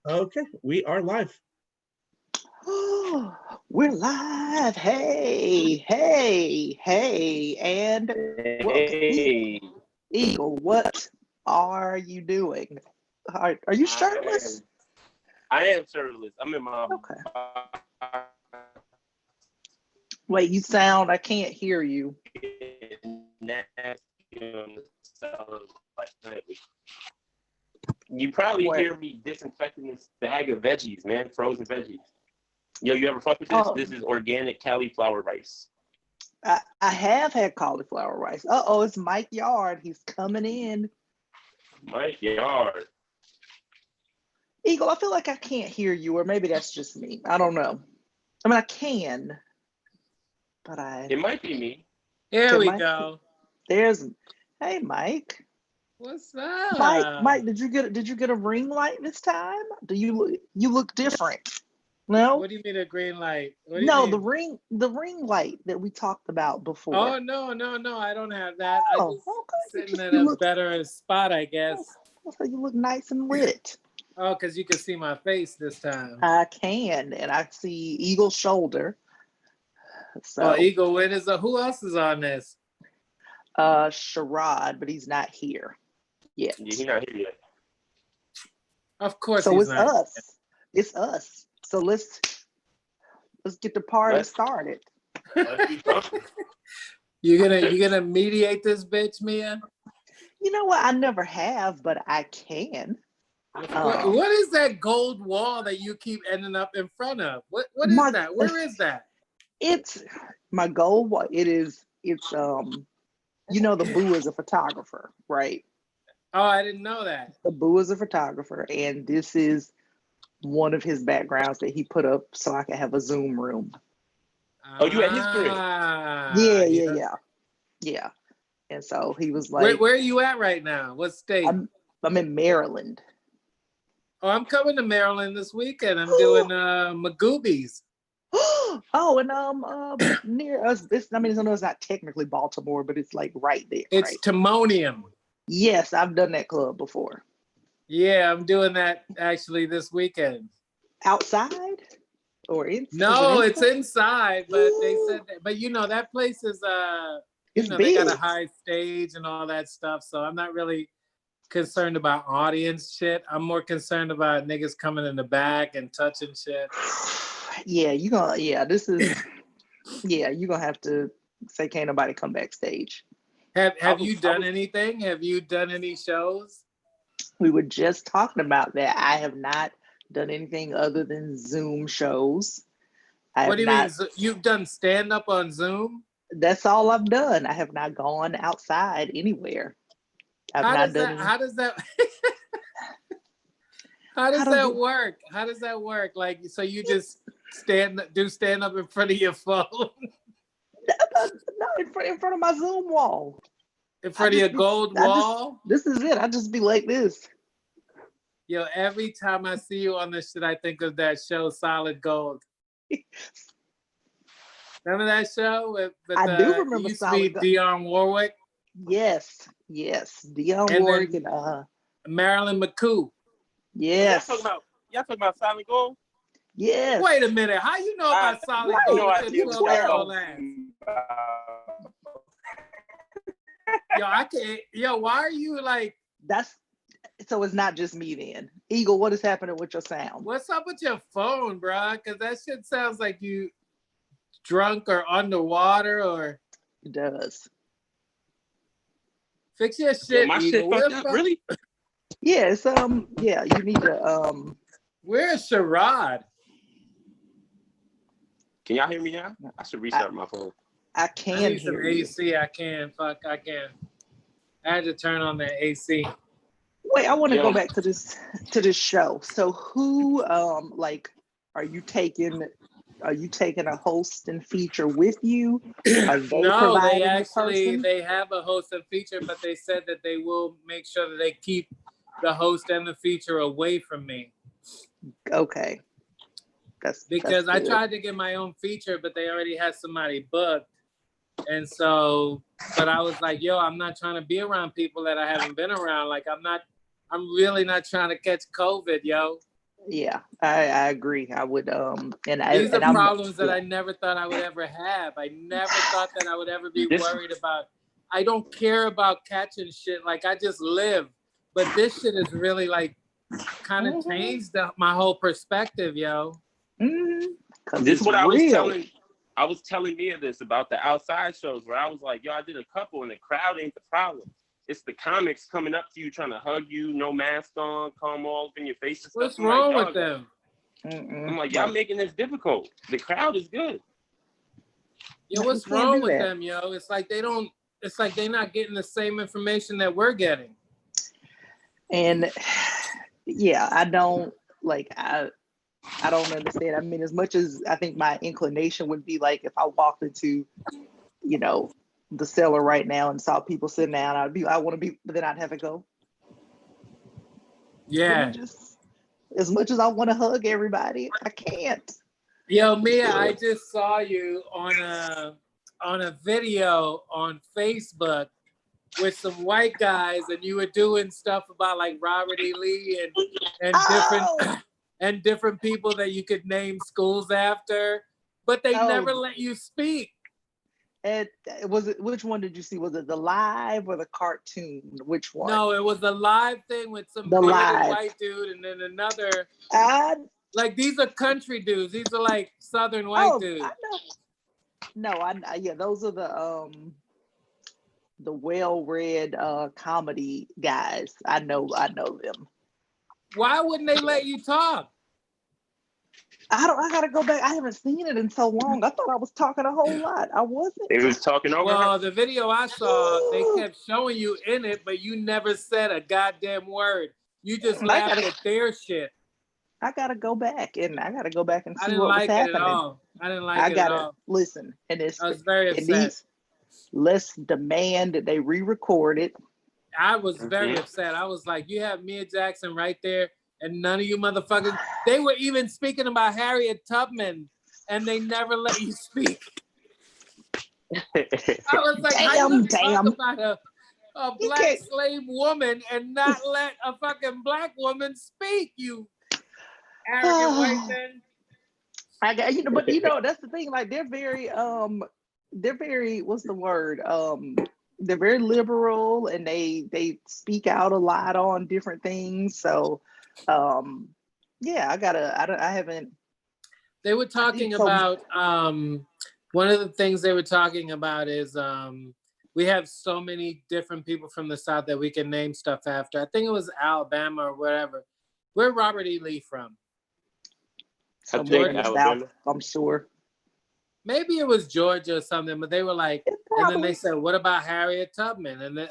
Okay, we are live. We're live. Hey, hey, hey, and welcome. Hey, Eagle, what are you doing? Are you shirtless? I am shirtless. I'm in my. Okay. Wait, you sound, I can't hear you. You probably What? hear me disinfecting this bag of veggies, man, frozen veggies. Yo, you ever fuck with this? Oh. This is organic cauliflower rice. I have had cauliflower rice. Uh-oh, it's Mike Yard. He's coming in. My yard. Eagle, I feel like I can't hear you, or maybe that's just me. I don't know. I mean, I can, but It might be me. Here we Mike, go. Hey, Mike. What's up? Mike, did you get a ring light this time? You look different? No. What do you mean a green light? No, the ring light that we talked about before. Oh no, I don't have that. Oh, I just okay. sitting in a better spot, I guess. So you look nice and lit. Oh, because you can see my face this time. I can, and I see Eagle's shoulder. So Eagle, who else is on this? Sherrod, but he's not here yet. Yeah, he's not here yet. Of course. So he's it's not us. It's us. So let's get the party started. You gonna mediate this bitch, Mia? You know what? I never have, but I can. What is that gold wall that you keep ending up in front of? What is that? Where is that? It's my goal. It's you know, the Boo is a photographer, right? Oh, I didn't know that. The Boo is a photographer, and this is one of his backgrounds that he put up so I can have a Zoom room. Oh, you at his crib? Yeah. And so he was like, where are you at right now? What state? I'm in Maryland. Oh, I'm coming to Maryland this weekend. I'm doing Magoobies. Oh, and near us. I know it's not technically Baltimore, but it's like right there. It's right? Timonium. Yes, I've done that club before. Yeah, I'm doing that actually this weekend. Outside or inside? No, it's inside, but they said that, but you know that place is it's big. They got a high stage and all that stuff, so I'm not really concerned about audience shit. I'm more concerned about niggas coming in the back and touching shit. Yeah, you're gonna have to say can't nobody come backstage. Have you done anything? Have you done any shows? We were just talking about that. I have not done anything other than Zoom shows. What do you mean? You've done stand-up on Zoom? That's all I've done. I have not gone outside anywhere. How does that work? How does that work? Like, so you just stand up in front of your phone? No, in front of my Zoom wall. In front of your gold wall? This is it. I just be like this. Yo, every time I see you on this shit, I think of that show, Solid Gold. Remember that show? I do remember Solid Gold. Dionne Warwick? Yes. Dionne Warwick and Marilyn McCoo. Yes. Y'all talking about Solid Gold? Yes. Wait a minute. How you know about Solid Gold? You know, I can't. Yo, why are you like? So it's not just me then. Eagle, what is happening with your sound? What's up with your phone, bro? Because that shit sounds like you drunk or underwater or. It does. Fix your shit, my Eagle. shit fucked up, really? Yeah, you need to Where's Sherrod? Can y'all hear me now? I should restart my phone. I can I need some hear you. AC. I can. I had to turn on the AC. Wait, I want to go back to this show. So who are you taking a host and feature with you? No, they have a host and feature, but they said that they will make sure that they keep the host and the feature away from me. Okay. That's I tried to get my own feature, but they already had somebody booked. And so, but I was like, yo, I'm not trying to be around people that I haven't been around. Like, I'm really not trying to catch COVID, yo. Yeah, I agree. I would These are I'm problems that I never thought I would ever have. I never thought that I would ever be worried about. I don't care about catching shit. Like I just live. But this shit is really like kind of changed my whole perspective, yo. This is what I was telling Mia this about the outside shows where I was like, yo, I did a couple and the crowd ain't the problem. It's the comics coming up to you, trying to hug you, no mask on, come all up in your face and stuff. What's wrong with them? I'm like, y'all making this difficult. The crowd is good. Yo, what's wrong with them, yo? It's like they're not getting the same information that we're getting. And yeah, I don't understand. I mean, as much as I think my inclination would be like if I walked into, the cellar right now and saw people sitting down, I want to be, but then I'd have to go. Yeah. As much as I want to hug everybody, I can't. Yo, Mia, I just saw you on a video on Facebook with some white guys, and you were doing stuff about like Robert E. Lee and different people that you could name schools after, but they never let you speak. And which one did you see? Was it the live or the cartoon? Which one? No, it was a live thing with some bearded white dude, and then another. Like these are country dudes. These are like Southern white dudes. I know. No, those are the well-read comedy guys. I know them. Why wouldn't they let you talk? I gotta go back. I haven't seen it in so long. I thought I was talking a whole lot. I wasn't. They was talking over. Well, the video I saw, they kept showing you in it, but you never said a goddamn word. You just laughed at their shit. I gotta go back and see what was happening. I didn't like it at all. Listen, and I was very upset. Let's demand that they re-record it. I was very upset. I was like, you have Mia Jackson right there, and none of you motherfuckers. They were even speaking about Harriet Tubman, and they never let you speak. I was like, how you talk about a black slave woman and not let a fucking black woman speak, you arrogant white men. But that's the thing. Like they're very what's the word? They're very liberal and they speak out a lot on different things. So I haven't. They were talking about one of the things they were talking about is we have so many different people from the South that we can name stuff after. I think it was Alabama or whatever. Where Robert E. Lee from? Somewhere in the South, I'm sure. Maybe it was Georgia or something, but they were like, and then they said, what about Harriet Tubman? And then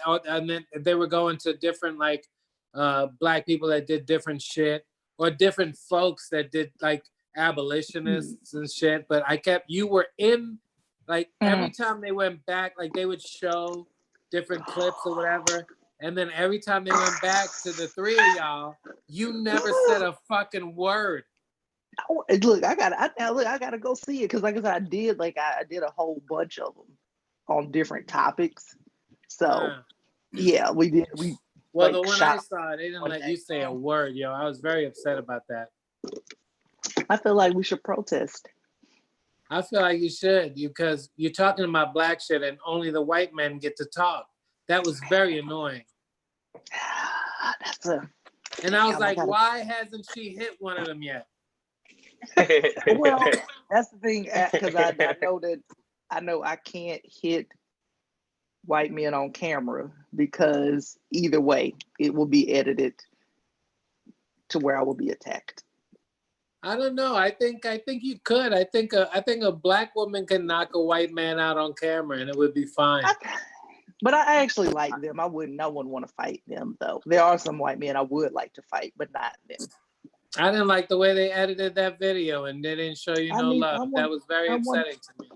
they were going to different like black people that did different shit or different folks that did like abolitionists and shit. But you were in like every time they went back, like they would show different clips or whatever. And then every time they went back to the three of y'all, you never said a fucking word. Look, I gotta go see it because, like I said, I did a whole bunch of them on different topics. So, yeah, we did. Well, the one I saw, they didn't let you say a word, yo. I was very upset about that. I feel like we should protest. I feel like you should, because you're talking about black shit and only the white men get to talk. That was very annoying. And I was like, why hasn't she hit one of them yet? Well, that's the thing, because I know I can't hit white men on camera because either way it will be edited to where I will be attacked. I don't know. I think you could. I think a black woman can knock a white man out on camera and it would be fine. But I actually like them. I wouldn't want to fight them though. There are some white men I would like to fight, but not them. I didn't like the way they edited that video and they didn't show you love. That was very upsetting to me.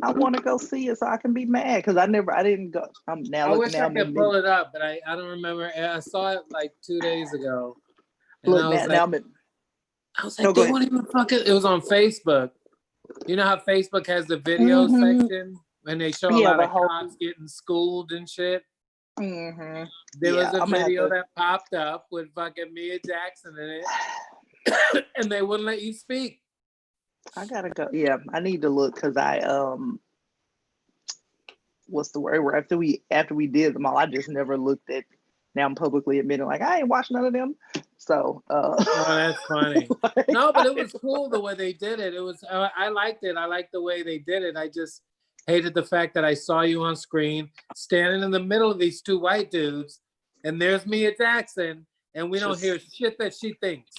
I want to go see it so I can be mad because I didn't go. I wish I could pull it up, but I don't remember. I saw it like 2 days ago. And I was like, they won't even fucking. It was on Facebook. You know how Facebook has the video section when they show a lot of cops getting schooled and shit? There was a video that popped up with fucking Mia Jackson in it. and they wouldn't let you speak. I gotta go. Yeah, I need to look because what's the word? After we did them all, I just never looked at. Now I'm publicly admitting, like, I ain't watched none of them. So oh, that's funny. Like, no, but it was cool the way they did it. It was I liked it. I liked the way they did it. I just hated the fact that I saw you on screen standing in the middle of these two white dudes, and there's Mia Jackson, and we don't hear shit that she thinks.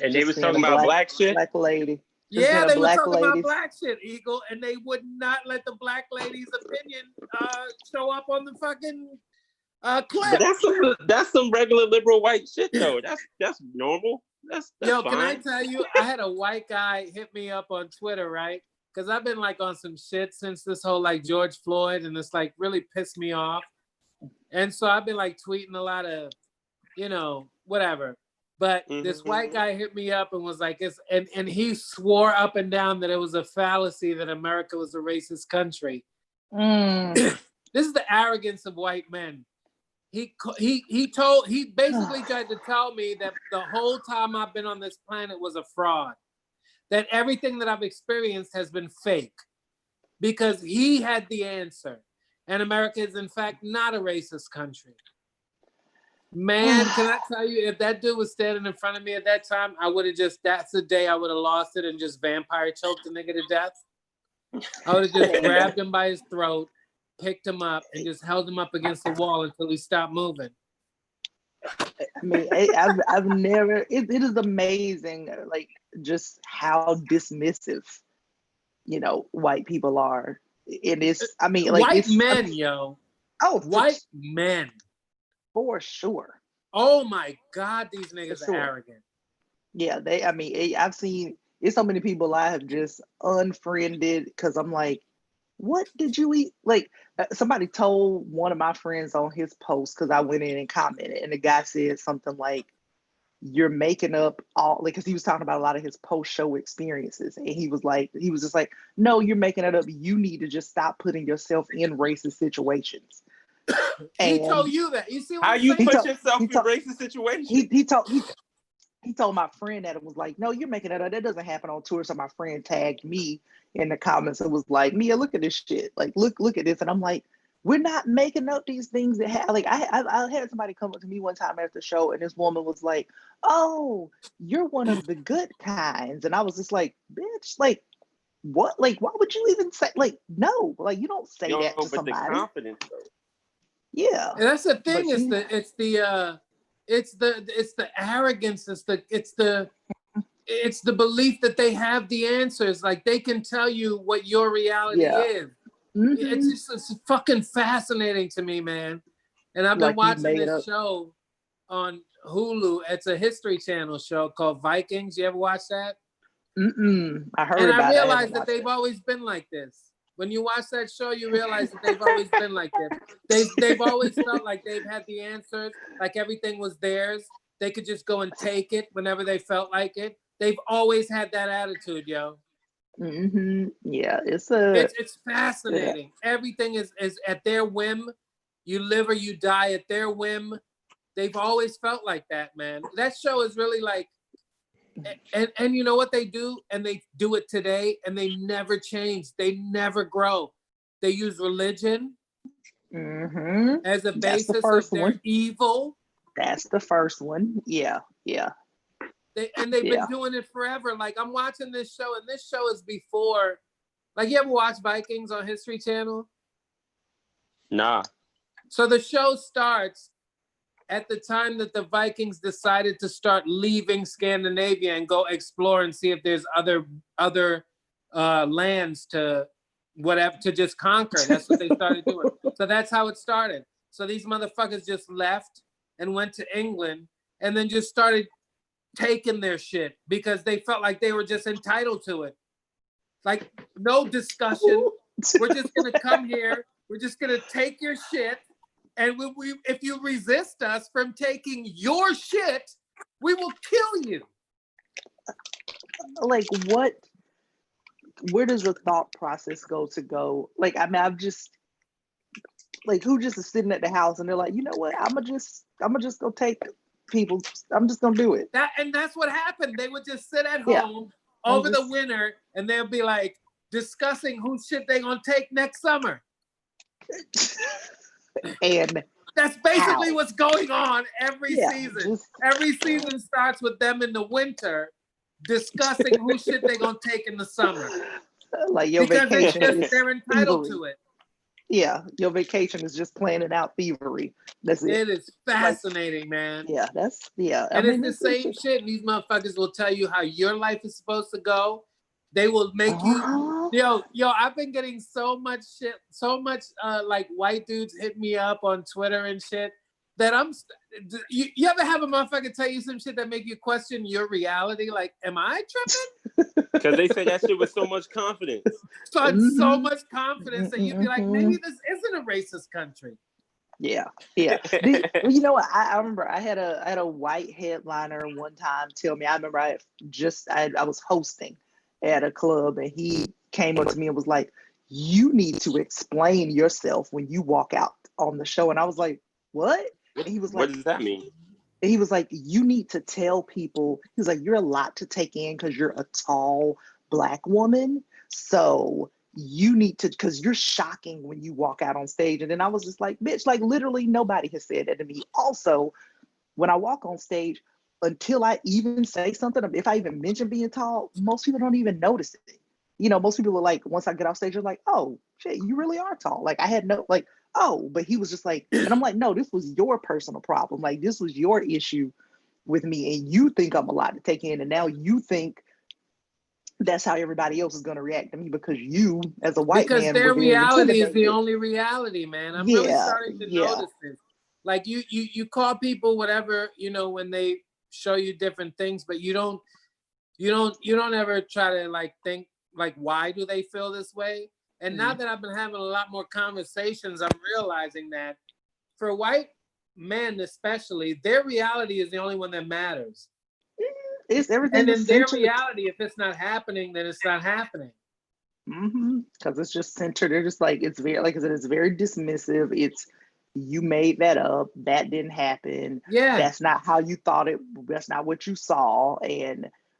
And they was talking about black shit. Black lady. Yeah, they were talking about black shit, Eagle, and they would not let the black lady's opinion show up on the fucking clip. But that's some regular liberal white shit though. That's normal. That's Yo, fine. Can I tell you? I had a white guy hit me up on Twitter, right? Because I've been like on some shit since this whole like George Floyd, and it's like really pissed me off. And so I've been like tweeting a lot of, whatever. But this white guy hit me up and was like, and he swore up and down that it was a fallacy that America was a racist country. This is the arrogance of white men. He basically tried to tell me that the whole time I've been on this planet was a fraud, that everything that I've experienced has been fake, because he had the answer, and America is in fact not a racist country. Man, can I tell you, if that dude was standing in front of me at that time, I would have that's the day I would have lost it and just vampire choked the nigga to death. I would have just grabbed him by his throat, picked him up, and just held him up against the wall until he stopped moving. I mean, I've never, it is amazing, like, just how dismissive, white people are. It is, I mean, like, white men, yo. Oh, white men. For sure. Oh my God, these niggas are arrogant. Yeah, I've seen, it's so many people I have just unfriended because I'm like, what did you eat? Like, somebody told one of my friends on his post, because I went in and commented, and the guy said something like, you're making up all, like, because he was talking about a lot of his post-show experiences, and he was just like, no, you're making it up. You need to just stop putting yourself in racist situations. He told you that. You see what how I'm you saying? put yourself in racist situations? He told my friend that, it was like, no, you're making that up. That doesn't happen on tour. So my friend tagged me in the comments and was like, Mia, look at this shit. Like, look at this. And I'm like, we're not making up these things that have, like, I had somebody come up to me one time after the show, and this woman was like, oh, you're one of the good kinds. And I was just like, bitch, like, what? Like, why would you even say, like, no, like, you don't say that to somebody. The confidence, though. Yeah. And that's the thing, it's the arrogance, it's the belief that they have the answers, like they can tell you what your reality is. It's fucking fascinating to me, man. And I've been watching this show on Hulu. It's a History Channel show called Vikings. You ever watch that? I heard and about it. I realized that they've always been like this. When you watch that show, you realize that they've always been like this. They've always felt like they've had the answers, like everything was theirs. They could just go and take it whenever they felt like it. They've always had that attitude, yo. Yeah, it's fascinating. Yeah. Everything is at their whim. You live or you die at their whim. They've always felt like that, man. That show is really like, and you know what they do? And they do it today, and they never change. They never grow. They use religion as a basis of their evil. That's the first one. Yeah. They've been doing it forever. Like, I'm watching this show, and this show is before. Like, you ever watch Vikings on History Channel? Nah. So the show starts at the time that the Vikings decided to start leaving Scandinavia and go explore and see if there's other lands to just conquer. That's what they started doing. So that's how it started. So these motherfuckers just left and went to England and then just started taking their shit because they felt like they were just entitled to it. Like, no discussion. We're just gonna come here. We're just gonna take your shit. And if you resist us from taking your shit, we will kill you. Like, what? Where does the thought process go? Like, I mean, I've just, like, who just is sitting at the house and they're like, you know what? I'm gonna just go take people, I'm just gonna do it. And that's what happened. They would just sit at home over the winter, and they'll be like discussing whose shit they gonna take next summer. And that's basically what's going on every season. Every season starts with them in the winter discussing whose shit they gonna take in the summer. Like your vacation, they're entitled to it. Yeah, your vacation is just planning out thievery. That's it. It is fascinating, man. Yeah, that's And it's the same shit. These motherfuckers will tell you how your life is supposed to go. They will make you, yo. I've been getting so much shit, so much like white dudes hit me up on Twitter and shit that you ever have a motherfucker tell you some shit that make you question your reality? Like, am I tripping? Because they say that shit with so much confidence. So much confidence that you'd be like, maybe this isn't a racist country. Yeah. You know what? I remember I had a white headliner one time tell me. I remember I was hosting at a club, and he came up to me and was like, "You need to explain yourself when you walk out on the show." And I was like, "What?" And he was like, "What does that mean?" And he was like, "You need to tell people." He was like, "You're a lot to take in because you're a tall Black woman. So you need to, because you're shocking when you walk out on stage." And then I was just like, bitch, like literally nobody has said that to me. Also, when I walk on stage, until I even say something, if I even mention being tall, most people don't even notice it. You know, most people are like, once I get off stage, they're like, "Oh shit, you really are tall." Like I had no, like, oh, but he was just like, and I'm like, no, this was your personal problem. Like this was your issue with me, and you think I'm a lot to take in, and now you think that's how everybody else is going to react to me because you, as a white man, their reality is the only reality, man. I'm really starting to notice this. Like you call people whatever, you know, when they show you different things, but you don't ever try to like think like, why do they feel this way? And now that I've been having a lot more conversations, I'm realizing that for white men especially, their reality is the only one that matters. It's everything. And in their reality, if it's not happening, then it's not happening. Because it's just centered. They're just like, it's very, like I said, it's very dismissive. It's, you made that up. That didn't happen. Yeah. That's not how you thought it. That's not what you saw.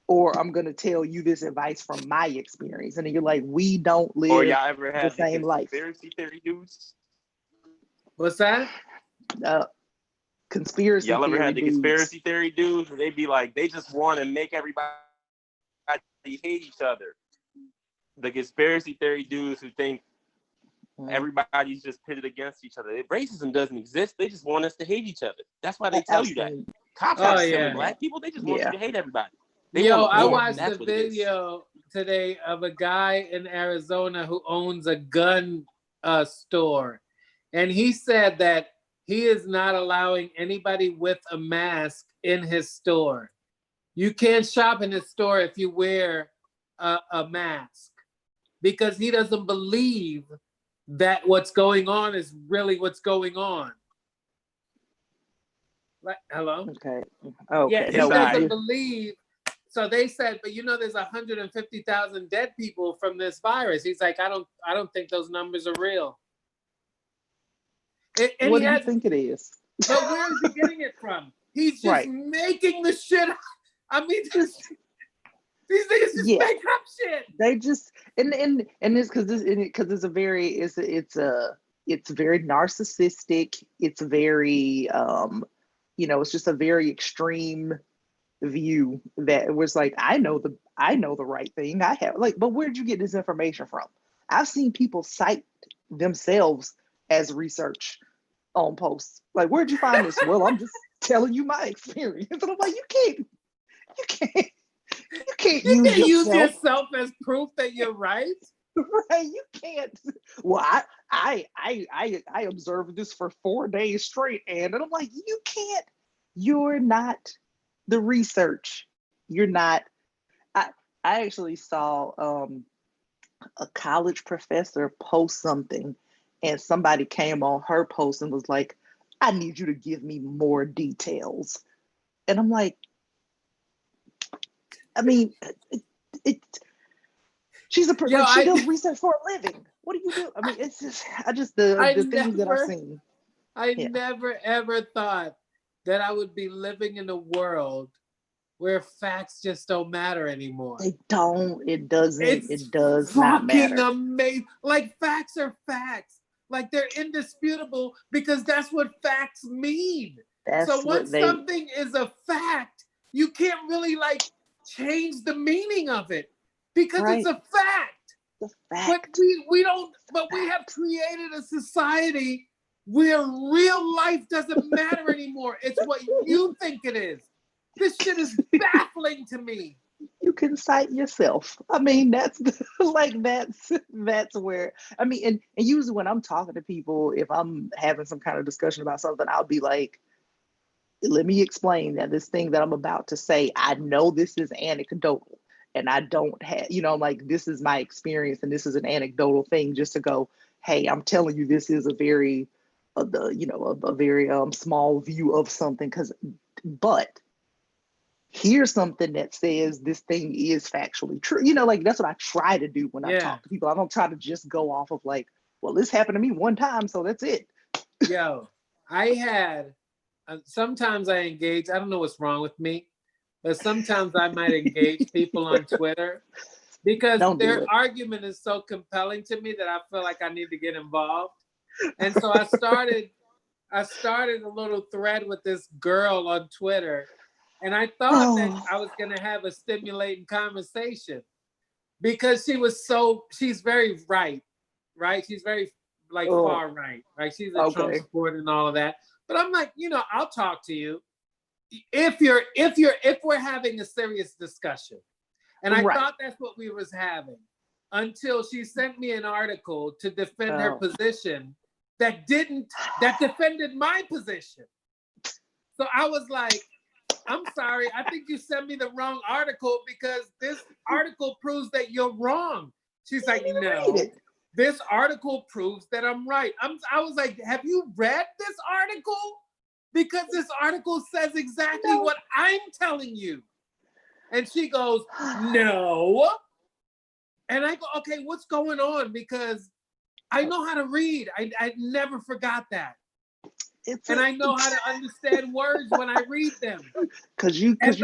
Or I'm going to tell you this advice from my experience. And then you're like, we don't live or y'all ever had the same life. Conspiracy theory dudes? What's that? Conspiracy Y'all ever theory had the dudes. conspiracy theory dudes where they be like, they just want to make everybody hate each other? The conspiracy theory dudes who think everybody's just pitted against each other. Racism doesn't exist. They just want us to hate each other. That's why they tell you that. Cops aren't killing Black people. They just want you to hate everybody. I watched a video today of a guy in Arizona who owns a gun store. And he said that he is not allowing anybody with a mask in his store. You can't shop in his store if you wear a mask, because he doesn't believe that what's going on is really what's going on. Like, hello? Okay. Yeah, he doesn't believe. So they said, but you know, there's 150,000 dead people from this virus. He's like, I don't think those numbers are real. And what do you think it is? But where is he getting it from? He's just making the shit. I mean, these niggas just make up shit. They just and it's because it's a very it's very narcissistic. It's very it's just a very extreme view that was like, I know the right thing. I have but where'd you get this information from? I've seen people cite themselves as research on posts. Like, where'd you find this? Well, I'm just telling you my experience. And I'm like, you can't use yourself as proof that you're right. Right? You can't. Well, I observed this for 4 days straight, and I'm like, you can't. You're not the research. You're not. I actually saw a college professor post something, and somebody came on her post and was like, I need you to give me more details. And I'm like, I mean, she does research for a living. What do you do? I mean, it's just, the things that I've seen. I never ever thought that I would be living in a world where facts just don't matter anymore. They don't. It does not fucking matter. amazing. Like, facts are facts. Like, they're indisputable because that's what facts mean. So once something is a fact, you can't really like change the meaning of it because it's a fact. The fact. But we don't. But we have created a society where real life doesn't matter anymore. It's what you think it is. This shit is baffling to me. You can cite yourself. I mean, that's where, I mean, and usually when I'm talking to people, if I'm having some kind of discussion about something, I'll be like, let me explain that this thing that I'm about to say, I know this is anecdotal and I don't have, like, this is my experience and this is an anecdotal thing, just to go, hey, I'm telling you, this is a very, a very small view of something, but here's something that says this thing is factually true. Like, that's what I try to do when I talk to people. I don't try to just go off of like, well, this happened to me one time, so that's it. Yo, I had, sometimes I engage, I don't know what's wrong with me, but sometimes I might engage people on Twitter because their argument is so compelling to me that I feel like I need to get involved. And so I started a little thread with this girl on Twitter. And I thought that I was going to have a stimulating conversation because she's very right? She's very far right? She's a Trump supporter and all of that. But I'm like, I'll talk to you if we're having a serious discussion. And I thought that's what we was having until she sent me an article to defend her position that defended my position. So I was like, I'm sorry, I think you sent me the wrong article because this article proves that you're wrong. She's like, no, this article proves that I'm right. I was like, have you read this article? Because this article says exactly what I'm telling you. And she goes, no. And I go, okay, what's going on? I know how to read. I never forgot that. And I know how to understand words when I read them. Because you have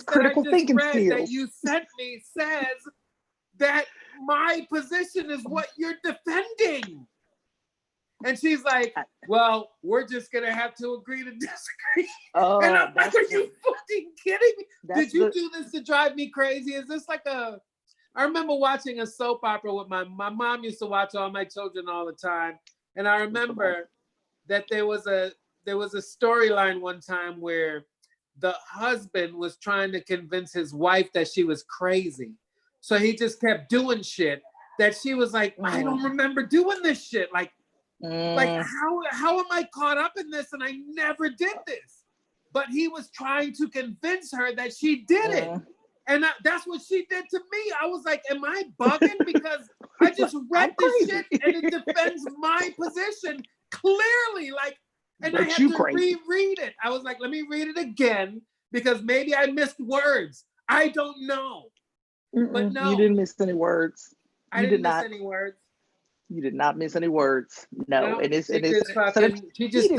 critical thinking skills. That you sent me says that my position is what you're defending. And she's like, well, we're just going to have to agree to disagree. And I'm like, are you fucking kidding me? Did you do this to drive me crazy? Is this like I remember watching a soap opera with my mom used to watch All My Children all the time. And I remember that there was a storyline one time where the husband was trying to convince his wife that she was crazy. So he just kept doing shit that she was like, I don't remember doing this shit. Like how am I caught up in this? And I never did this. But he was trying to convince her that she did it. And that's what she did to me. I was like, am I bugging? Because I just read this shit and it defends my position clearly. And I had to reread it. I was like, let me read it again because maybe I missed words. I don't know. But no. You didn't miss any words. I didn't miss any words. You did not miss any words. No. She just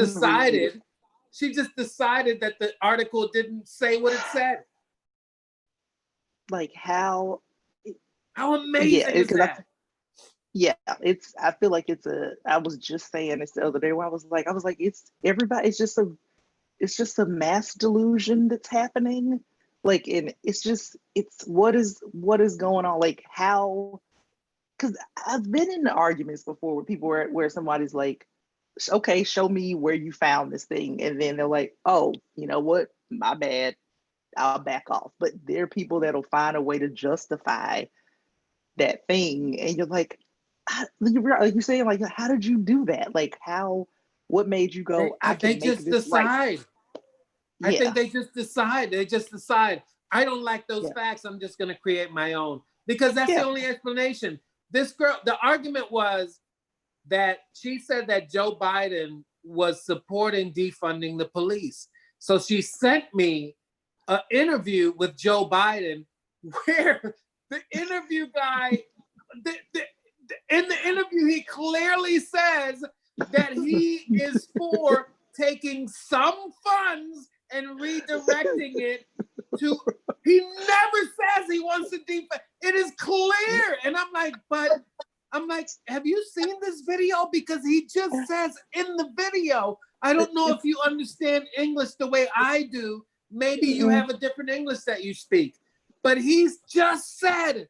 decided that the article didn't say what it said. Like how amazing is that? I feel like I was just saying this the other day where I was like, it's everybody, it's just a mass delusion that's happening. Like, and it's what is going on? Like how, because I've been in arguments before with people where somebody's like, okay, show me where you found this thing. And then they're like, oh, you know what? My bad. I'll back off. But there are people that'll find a way to justify that thing. And you're like you're saying, like, how did you do that? Like, what made you go, I can make this decide. Right? I think they just decide. I don't like those facts. I'm just going to create my own. Because that's the only explanation. This girl, the argument was that she said that Joe Biden was supporting defunding the police. So she sent me an interview with Joe Biden where the interview guy, in the interview, he clearly says that he is for taking some funds and redirecting it to, he never says he wants to defund. It is clear. And I'm like, have you seen this video? Because he just says in the video, I don't know if you understand English the way I do. Maybe you have a different English that you speak. But he's just said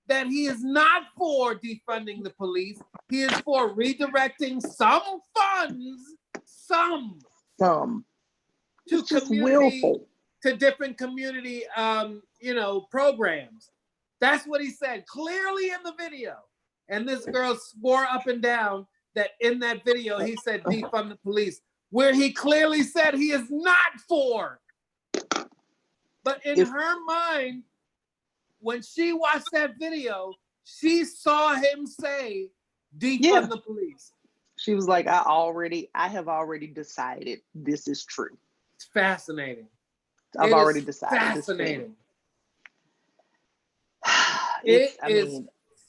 that he is not for defunding the police. He is for redirecting some funds, to community, to different community, programs. That's what he said clearly in the video. And this girl swore up and down that in that video, he said defund the police, where he clearly said he is not for. But in her mind, when she watched that video, she saw him say defund the police. She was like, I have already decided this is true. It's fascinating. I've already decided. Fascinating. It is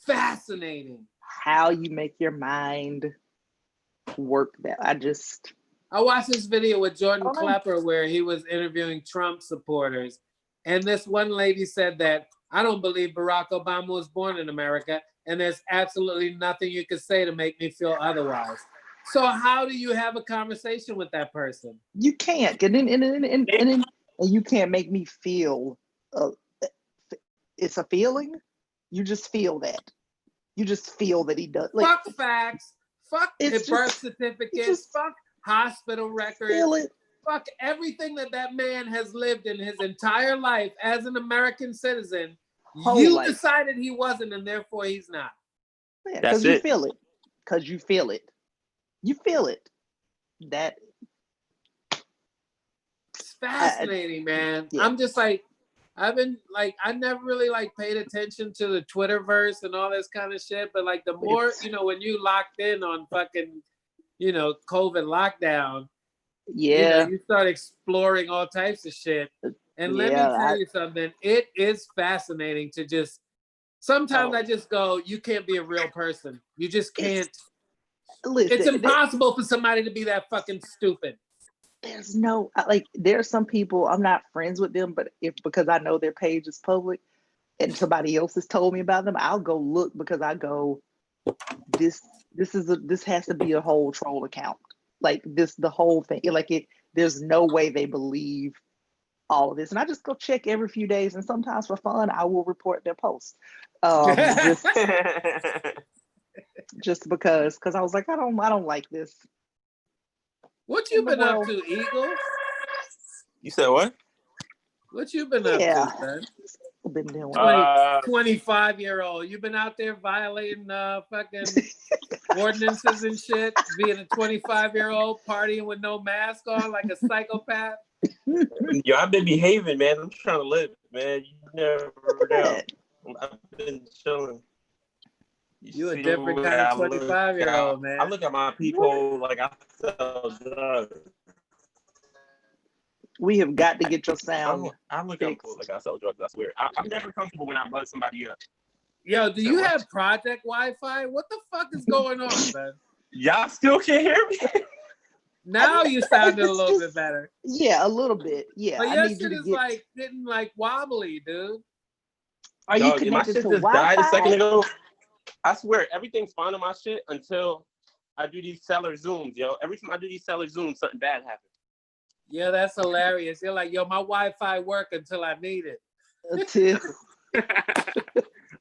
fascinating. How you make your mind work that. I watched this video with Jordan Klepper where he was interviewing Trump supporters. And this one lady said that, I don't believe Barack Obama was born in America, and there's absolutely nothing you can say to make me feel otherwise. So how do you have a conversation with that person? You can't. And you can't make me feel it's a feeling. You just feel that. You just feel that he does. Like, fuck facts. Fuck birth certificates. Fuck hospital records. Feel it. Fuck everything that man has lived in his entire life as an American citizen. You decided he wasn't, and therefore he's not. Yeah, because you feel it. Because you feel it. You feel it. That. It's fascinating, man. Yeah. I'm just like, I never really paid attention to the Twitterverse and all this kind of shit. But the more, when you locked in on fucking, COVID lockdown, you start exploring all types of shit. And let me tell you something, it is fascinating to just, sometimes I just go, you can't be a real person. You just can't. It's impossible for somebody to be that fucking stupid. There's there's some people, I'm not friends with them, but because I know their page is public and somebody else has told me about them, I'll go look because I go, this has to be a whole troll account. The whole thing. There's no way they believe all of this. And I just go check every few days, and sometimes for fun, I will report their posts. Just because I was like, I don't like this. What you been up to, Eagle? You said what? What you been up to, man? I've been doing 25-year-old. You been out there violating fucking ordinances and shit, being a 25-year-old partying with no mask on like a psychopath? Yo, I've been behaving, man. I'm trying to live, man. You never know. I've been chilling. You a different kind of 25-year-old, man. I look at my people like I sell drugs. We have got to get your sound. I look at people like I sell drugs, I swear. I'm never comfortable when I buzz somebody up. Yo, do you have Project Wi-Fi? What the fuck is going on, man? Y'all still can't hear me? Now you sounded a little bit better. Yeah, a little bit. Yeah. But your shit is getting wobbly, dude. Are you connected my shit to just Wi-Fi? died a second ago. I swear, everything's fine on my shit until I do these Cellar Zooms, yo. Every time I do these Cellar Zooms, something bad happens. Yeah, that's hilarious. You're like, yo, my Wi-Fi work until I need it.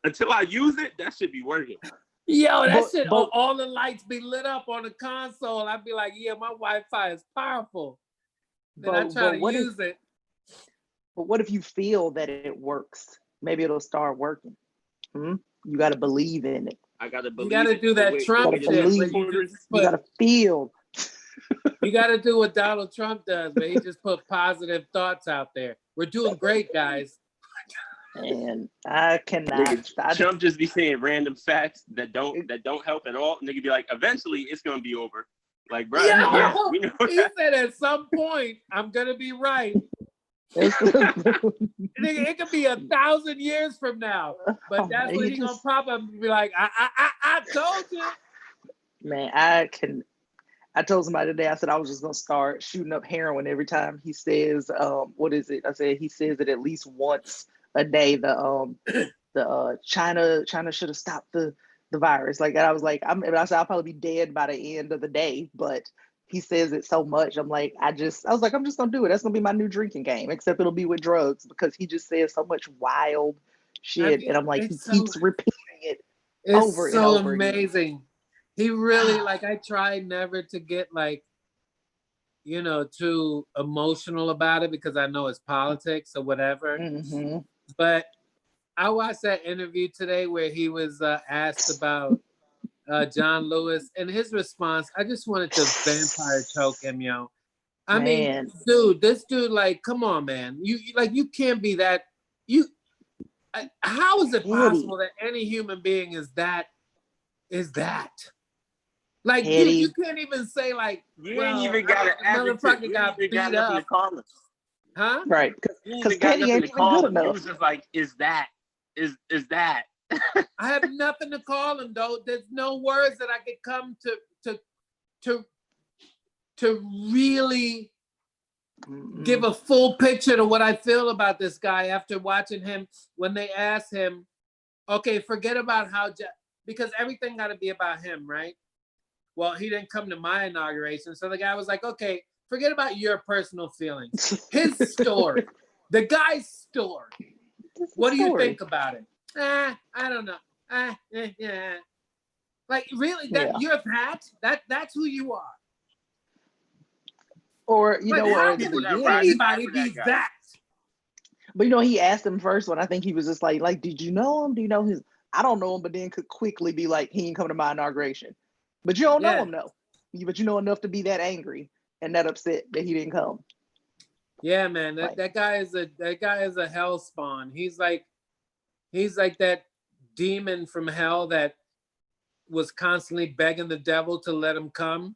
Until I use it, that should be working. Yo, that shit, all the lights be lit up on the console. I'd be like, yeah, my Wi-Fi is powerful. Then I try to use it. But what if you feel that it works? Maybe it'll start working. You got to believe in it. I got to believe. You got to do that Trump shit. You got to feel. You got to do what Donald Trump does, but he just put positive thoughts out there. We're doing great, guys. And I cannot. Trump just be saying random facts that don't help at all. Nigga be like, eventually it's gonna be over. Like, bro, we know he said at some point I'm gonna be right. It could be 1,000 years from now, but that's when he's gonna pop up and be like, I told you. Man, I told somebody today, I said I was just gonna start shooting up heroin every time he says, what is it? I said he says it at least once a day. China should have stopped the virus. Like, and I was like, I said I'll probably be dead by the end of the day, but he says it so much. I'm like, I was like, I'm just gonna do it. That's gonna be my new drinking game, except it'll be with drugs because he just says so much wild shit. And I'm like, he keeps repeating it over and over again. It's so amazing. He really, like, I try never to get like, you know, too emotional about it because I know it's politics or whatever. Mm-hmm. But I watched that interview today where he was asked about John Lewis, and his response, I just wanted to vampire choke him, yo. I mean, dude, this dude, like, come on, man. You can't be that. How is it possible that any human being is that? Like, dude, you can't even say like, you ain't even got an motherfucker got beat up. Huh? Right. Because Petty ain't even good enough. He was just like, is that? I have nothing to call him though. There's no words that I could come to really give a full picture to what I feel about this guy after watching him when they asked him, okay, forget about because everything got to be about him, right? Well, he didn't come to my inauguration. So the guy was like, okay, forget about your personal feelings. His story, the guy's story. What do you think about it? I don't know. Yeah. Like, really, you're that's who you are. Or, you know, or anybody be that? But, you know, he asked him first when I think he was just like, did you know him? Do you know his? I don't know him, but then could quickly be like, he ain't coming to my inauguration. But you don't know him, though. But you know enough to be that angry and that upset that he didn't come. Yeah, man, that guy is a hell spawn. He's like that demon from hell that was constantly begging the devil to let him come.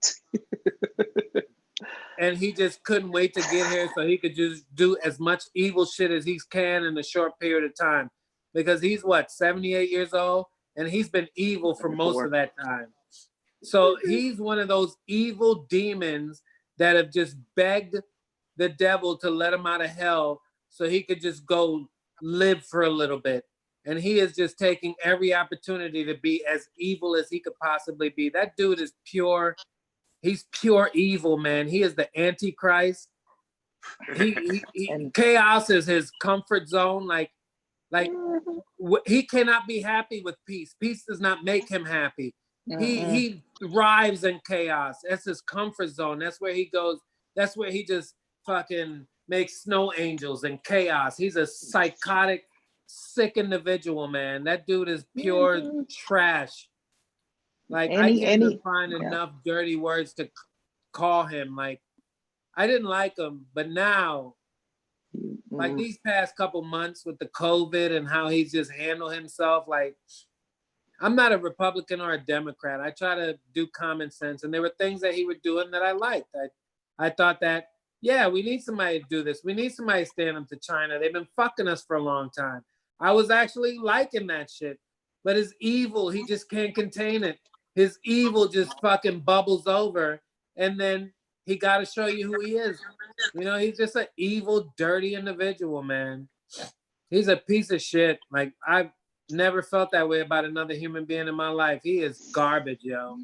And he just couldn't wait to get here so he could just do as much evil shit as he can in a short period of time. Because he's 78 years old, and he's been evil for most of that time. So he's one of those evil demons that have just begged the devil to let him out of hell so he could just go live for a little bit. And he is just taking every opportunity to be as evil as he could possibly be. That dude is pure. He's pure evil, man. He is the Antichrist. Chaos is his comfort zone. Like he cannot be happy with peace. Peace does not make him happy. He thrives in chaos. That's his comfort zone. That's where he goes. That's where he just fucking makes snow angels and chaos. He's a psychotic, sick individual, man. That dude is pure trash. Like, I can't even find enough dirty words to call him. Like, I didn't like him, but now, like these past couple months with the COVID and how he's just handled himself, like, I'm not a Republican or a Democrat. I try to do common sense, and there were things that he was doing that I liked. I thought that, yeah, we need somebody to do this. We need somebody to stand up to China. They've been fucking us for a long time. I was actually liking that shit. But his evil, he just can't contain it. His evil just fucking bubbles over, and then he got to show you who he is. You know, he's just an evil, dirty individual, man. He's a piece of shit. Like, I've never felt that way about another human being in my life. He is garbage, yo.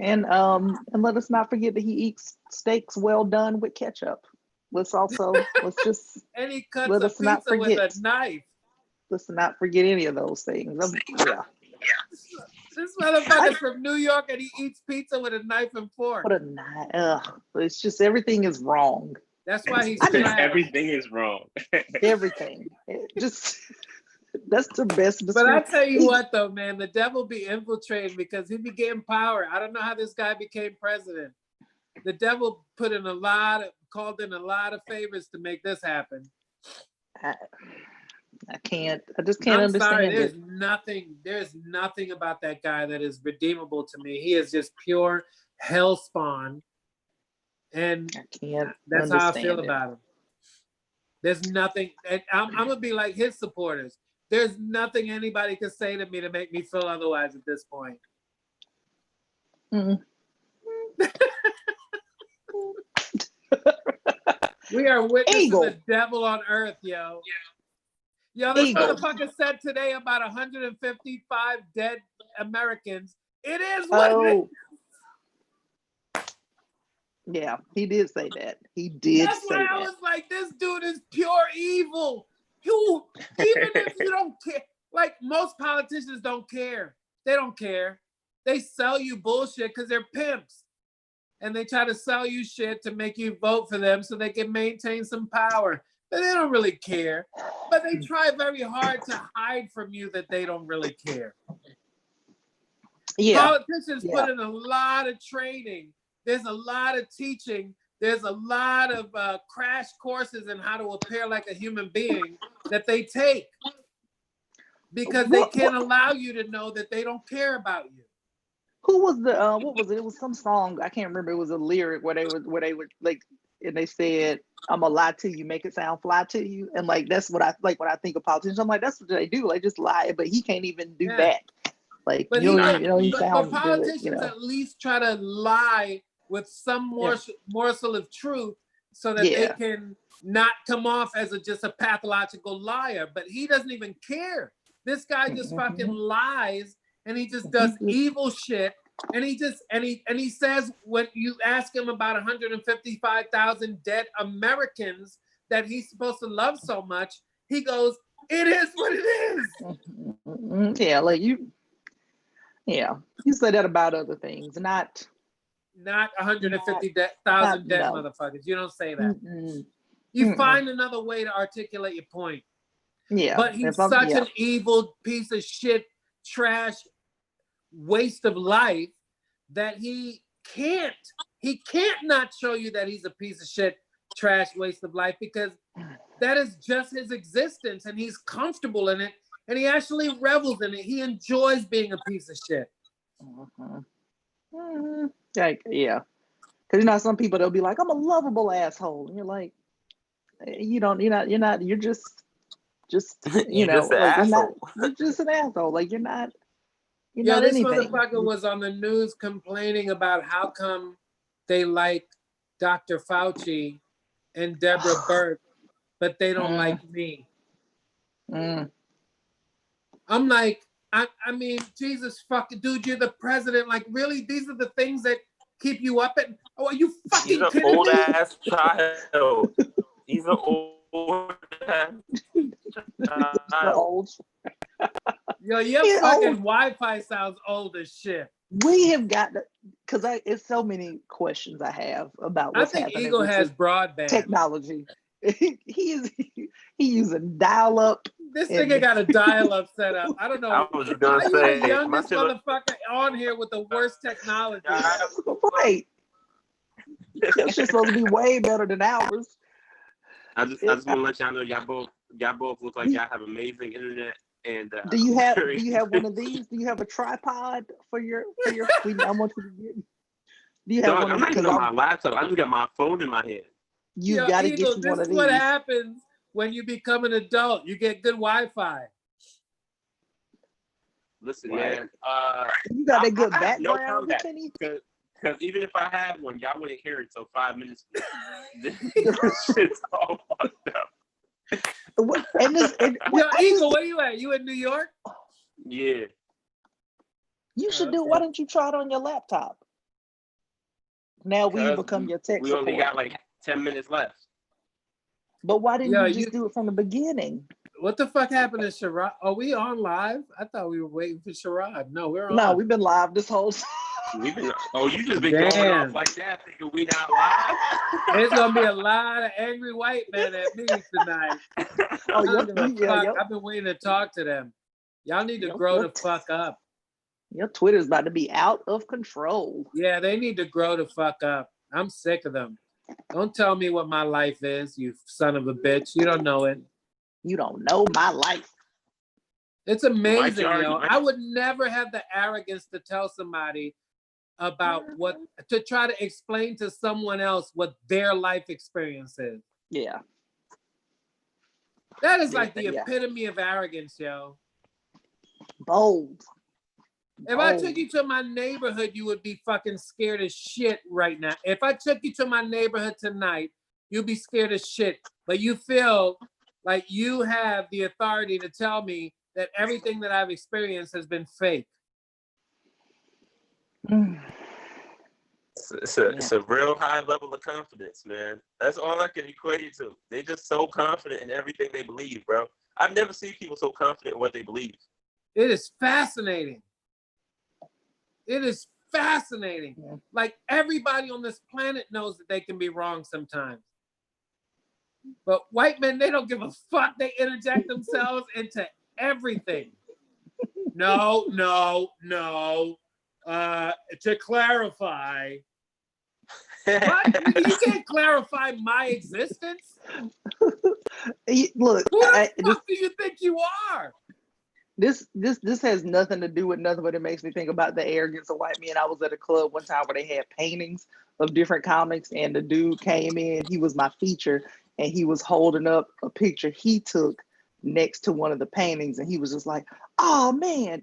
And let us not forget that he eats steaks well done with ketchup. Let's just and he cuts a pizza with a knife. Let's not forget any of those things. This motherfucker's from New York and he eats pizza with a knife and fork. What a knife! It's just everything is wrong. That's why he's everything is wrong. Everything. That's the best. But I tell you what, though, man, the devil be infiltrating because he be getting power. I don't know how this guy became president. The devil called in a lot of favors to make this happen. I just can't understand it. There's nothing about that guy that is redeemable to me. He is just pure hell spawn. And that's how I feel about him. There's nothing, and I'm gonna be like his supporters. There's nothing anybody can say to me to make me feel otherwise at this point. We are witnessing Eagle. the devil on earth, yo. Yo, this motherfucker said today about 155 dead Americans. It is what it is. Yeah, he did say that. He did That's say why that. I was like, this dude is pure evil. You, even if you don't care, like most politicians don't care. They don't care. They sell you bullshit because they're pimps. And they try to sell you shit to make you vote for them so they can maintain some power. But they don't really care. But they try very hard to hide from you that they don't really care. Yeah. Politicians put in a lot of training. There's a lot of teaching. There's a lot of crash courses in how to appear like a human being that they take because they can't allow you to know that they don't care about you. Who was the what was it? It was some song, I can't remember. It was a lyric where they would like, and they said, "I'm gonna lie to you, make it sound fly to you," and like that's what I like when I think of politicians. I'm like, that's what they do, like just lie. But he can't even do that. Like, but you don't sound but politicians good, at least try to lie with some morsel of truth so that they can not come off as just a pathological liar. But he doesn't even care. This guy just fucking lies. And he just does evil shit. And he says when you ask him about 155,000 dead Americans that he's supposed to love so much, he goes, "It is what it is." Yeah, like you say that about other things, not 150,000 dead motherfuckers. You don't say that. You find another way to articulate your point. Yeah. But he's such an evil piece of shit, trash, waste of life that he can't not show you that he's a piece of shit, trash, waste of life, because that is just his existence and he's comfortable in it and he actually revels in it. He enjoys being a piece of shit. Like, yeah. Because you know, some people they'll be like, "I'm a lovable asshole," and you're like, you're just you know, just like you're just an asshole. Like you're not This anything. motherfucker was on the news complaining about how come they like Dr. Fauci and Deborah Burke, but they don't like me. I'm like, I mean, Jesus fucking dude, you're the president. Like, really? These are the things that keep you up at? Oh, are you fucking kidding me? He's an old ass child. He's an old ass child. Yo, your fucking Wi-Fi sounds old as shit. We have got to, because it's so many questions I have about what's happening. I think Eagle has broadband technology. He using dial-up. This nigga got a dial-up set up. I don't know. I was gonna say, the youngest motherfucker on here with the worst technology. Right. It's just supposed to be way better than ours. I just want to let y'all know y'all both look like y'all have amazing internet. And do you have one of these? Do you have a tripod for your? I want you to get. Do you have one? I'm not even on my laptop. I just got my phone in my hand. You got to get you one of these. This is what happens when you become an adult. You get good Wi-Fi. Listen, man. You got a good background. No comeback. Because even if I had one, y'all wouldn't hear it until 5 minutes. This shit's all fucked up. Eagle, where you at? You in New York? Yeah. You should do. Why don't you try it on your laptop? Now we become your tech support. We only got like 10 minutes left. But why didn't you just do it from the beginning? What the fuck happened to Sherrod? Are we on live? I thought we were waiting for Sherrod. No, we're on. No, we've been live this whole time. You just been going off like that, thinking we not live. There's gonna be a lot of angry white men at me tonight. I've been waiting to talk to them. Y'all need to grow the fuck up. Your Twitter's about to be out of control. Yeah, they need to grow the fuck up. I'm sick of them. Don't tell me what my life is, you son of a bitch. You don't know it. You don't know my life. It's amazing, I would never have the arrogance to tell somebody about to try to explain to someone else what their life experience is. Yeah. That is like the epitome of arrogance, yo. Bold. If I took you to my neighborhood, you would be fucking scared as shit right now. If I took you to my neighborhood tonight, you'd be scared as shit. But you feel like you have the authority to tell me that everything that I've experienced has been fake. It's a real high level of confidence, man. That's all I can equate it to. They just so confident in everything they believe, bro. I've never seen people so confident in what they believe. It is fascinating. It is fascinating. Yeah. Like everybody on this planet knows that they can be wrong sometimes. But white men, they don't give a fuck. They interject themselves into everything. No. To clarify. What? You can't clarify my existence. Look, who the fuck do you think you are? This has nothing to do with nothing, but it makes me think about the arrogance of white men. I was at a club one time where they had paintings of different comics, and the dude came in. He was my feature, and he was holding up a picture he took next to one of the paintings, and he was just like, "Oh man,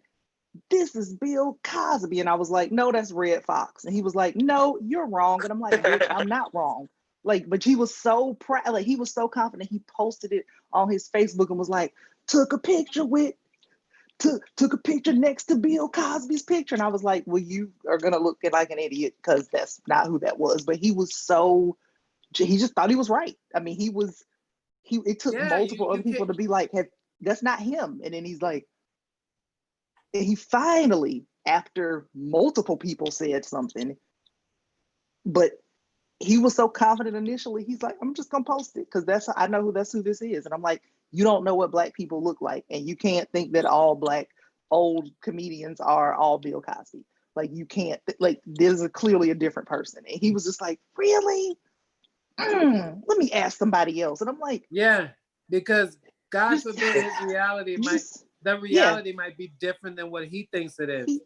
this is Bill Cosby." And I was like, "No, that's Red Fox." And he was like, "No, you're wrong." And I'm like, "Bitch, I'm not wrong." Like, but he was so proud, like he was so confident. He posted it on his Facebook and was like, took a picture next to Bill Cosby's picture. And I was like, well, you are gonna look like an idiot because that's not who that was. But he was he just thought he was right. I mean, it took multiple other people to be like, hey, that's not him. And then he's like, and he finally, after multiple people said something, but he was so confident initially, he's like, I'm just gonna post it because I know that's who this is. And I'm like, you don't know what Black people look like, and you can't think that all Black old comedians are all Bill Cosby. Like, you can't, like, there's clearly a different person. And he was just like, really? Let me ask somebody else. And I'm like, yeah, because God forbid his reality might be different than what he thinks it is.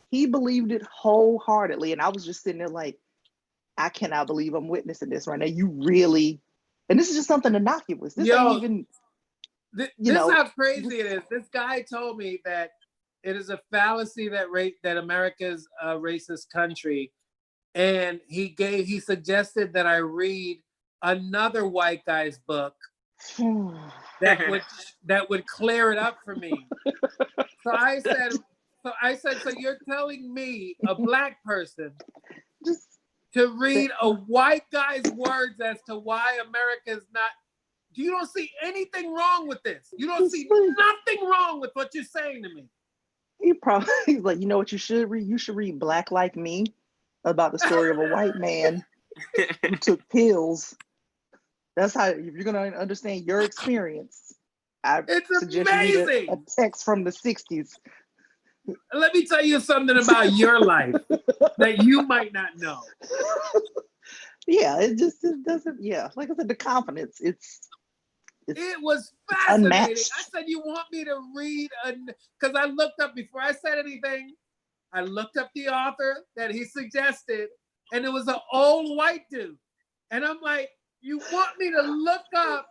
He believed it wholeheartedly, and I was just sitting there like, I cannot believe I'm witnessing this right now. You really, and this is just something innocuous. This ain't even. This is how crazy it is. This guy told me that it is a fallacy that America's a racist country, and he suggested that I read another white guy's book that would clear it up for me. So I said, so you're telling me, a Black person, to read a white guy's words as to why America is not. You don't see anything wrong with this. You don't see nothing wrong with what you're saying to me. He's like, you know what you should read? You should read Black Like Me, about the story of a white man who took pills. That's how, if you're going to understand your experience, it's suggest amazing. You read a text from the 60s. Let me tell you something about your life that you might not know. Yeah, it doesn't, like I said, the confidence, it was fascinating. I said, you want me to read, because I looked up, before I said anything, I looked up the author that he suggested, and it was an old white dude. And I'm like, you want me to look up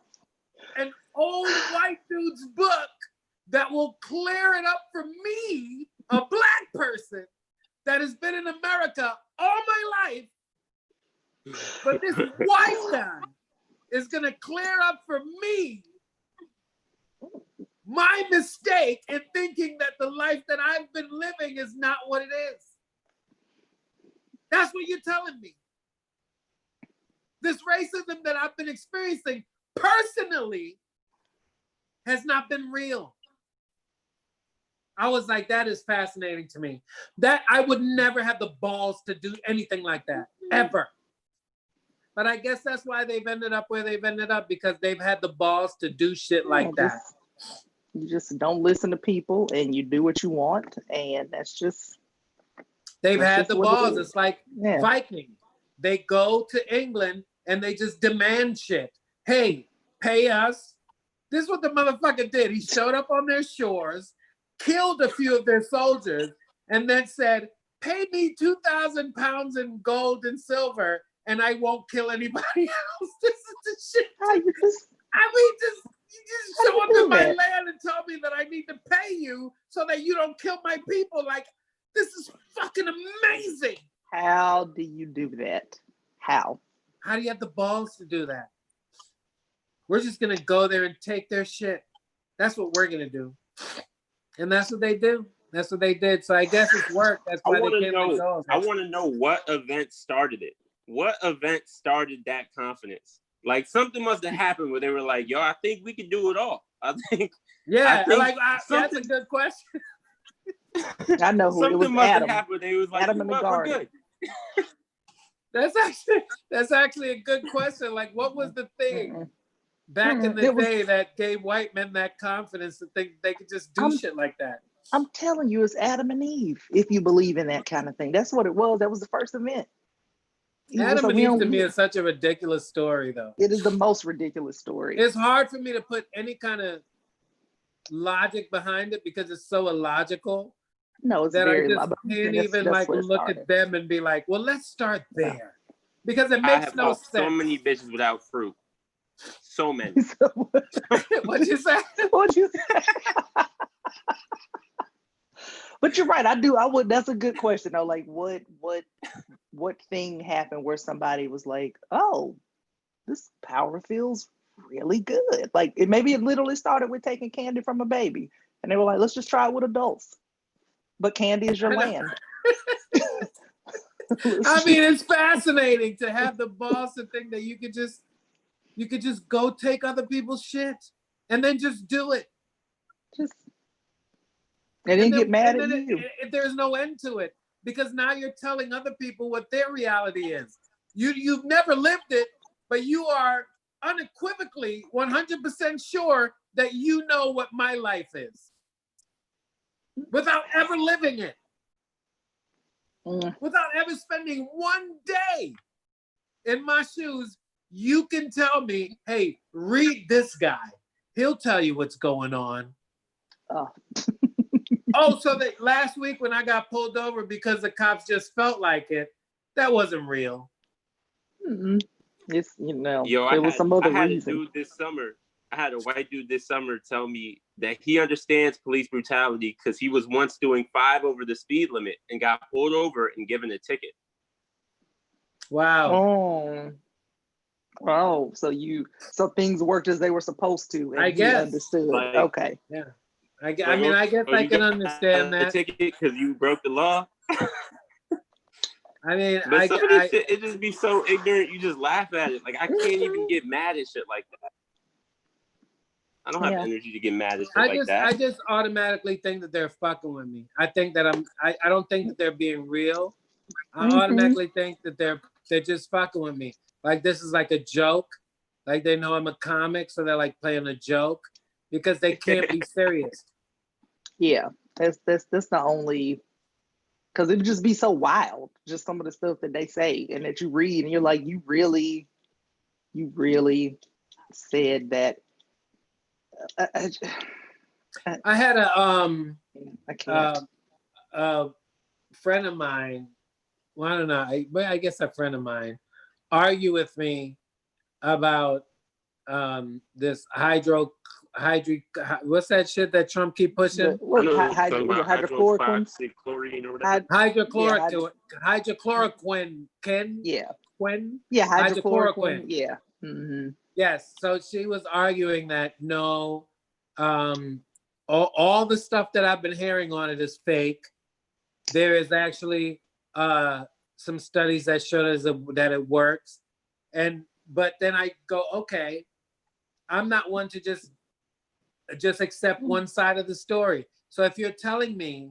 an old white dude's book that will clear it up for me, a Black person that has been in America all my life, but this white guy is going to clear up for me my mistake in thinking that the life that I've been living is not what it is. That's what you're telling me. This racism that I've been experiencing personally has not been real. I was like, that is fascinating to me. That I would never have the balls to do anything like that, ever. But I guess that's why they've ended up where they've ended up, because they've had the balls to do shit like that. You just don't listen to people and you do what you want. And that's just. They've had the balls. It's like Vikings. They go to England and they just demand shit. Hey, pay us. This is what the motherfucker did. He showed up on their shores, killed a few of their soldiers, and then said, pay me 2,000 pounds in gold and silver, and I won't kill anybody else. This is the shit. You just show up in my land and tell me that I need to pay you so that you don't kill my people. Like, This is fucking amazing. How do you do that? How? How do you have the balls to do that? We're just going to go there and take their shit. That's what we're going to do. And that's what they do. That's what they did. So I guess it's worked. That's why they came to go. I want to know what event started it. What event started that confidence? Like something must have happened where they were like, yo, I think we can do it all. Yeah, that's a good question. I know who it was. Something must Adam. have happened. They was like, Adam in the garden. We're good. That's actually a good question. Like, what was the thing back in the day that gave white men that confidence to think they could just do shit like that? I'm telling you, it's Adam and Eve. If you believe in that kind of thing, that's what it was. That was the first event. Adam and Eve to me is such a ridiculous story, though. It is the most ridiculous story. It's hard for me to put any kind of logic behind it because it's so illogical. No, it's that very. I just can't even like look at them and be like, well, let's start there, because it makes no sense. So many bitches without fruit. So many. What'd you say? What'd you say? But you're right. I would. That's a good question though. Like, what thing happened where somebody was like, oh, this power feels really good. Like it literally started with taking candy from a baby, and they were like, let's just try it with adults. But candy is your land. I mean, it's fascinating to have the balls to think that you could just go take other people's shit and then just do it. And then get mad at you. There's no end to it because now you're telling other people what their reality is. You've never lived it, but you are unequivocally 100% sure that you know what my life is without ever living it. Without ever spending one day in my shoes, you can tell me, hey, read this guy. He'll tell you what's going on. Oh, so that last week when I got pulled over because the cops just felt like it, that wasn't real. It's, Yo, there was some other reason. I had a white dude this summer tell me that he understands police brutality because he was once doing 5 over the speed limit and got pulled over and given a ticket. Wow. Oh, so things worked as they were supposed to. And I guess. Understood. Like, okay. Yeah. I guess I can understand that. Ticket because you broke the law. I mean, but some of this shit, it just be so ignorant. You just laugh at it. Like I can't even get mad at shit like that. I don't have energy to get mad at shit like that. I just automatically think that they're fucking with me. I think that I don't think that they're being real. I automatically think that they're just fucking with me. Like this is like a joke. Like they know I'm a comic, so they're like playing a joke because they can't be serious. Yeah, that's the only, because it would just be so wild. Just some of the stuff that they say and that you read, and you're like, you really said that. I had a friend of mine. Well, I don't know. I guess a friend of mine argue with me about this what's that shit that Trump keep pushing? Hydrochloroquine. Hydrochloroquine. Hydrochloroquine. Yeah. Mm-hmm. Yes. So she was arguing that no, all the stuff that I've been hearing on it is fake. There is actually some studies that show that it works, but then I go, okay, I'm not one to just accept one side of the story. So if you're telling me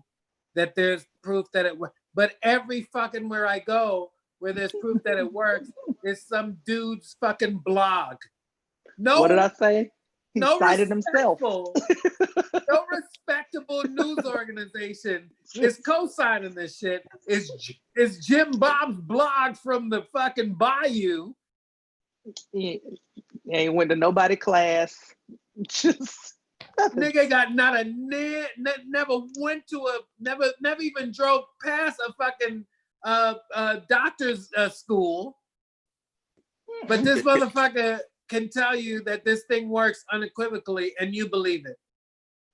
that there's proof that it works, but every fucking where I go where there's proof that it works is some dude's fucking blog. No, what did I say? He cited himself. No respectable news organization is co-signing this shit. Is Jim Bob's blog from the fucking Bayou? He ain't went to nobody class. Just nigga got never went to never even drove past a fucking doctor's school. But this motherfucker can tell you that this thing works unequivocally and you believe it.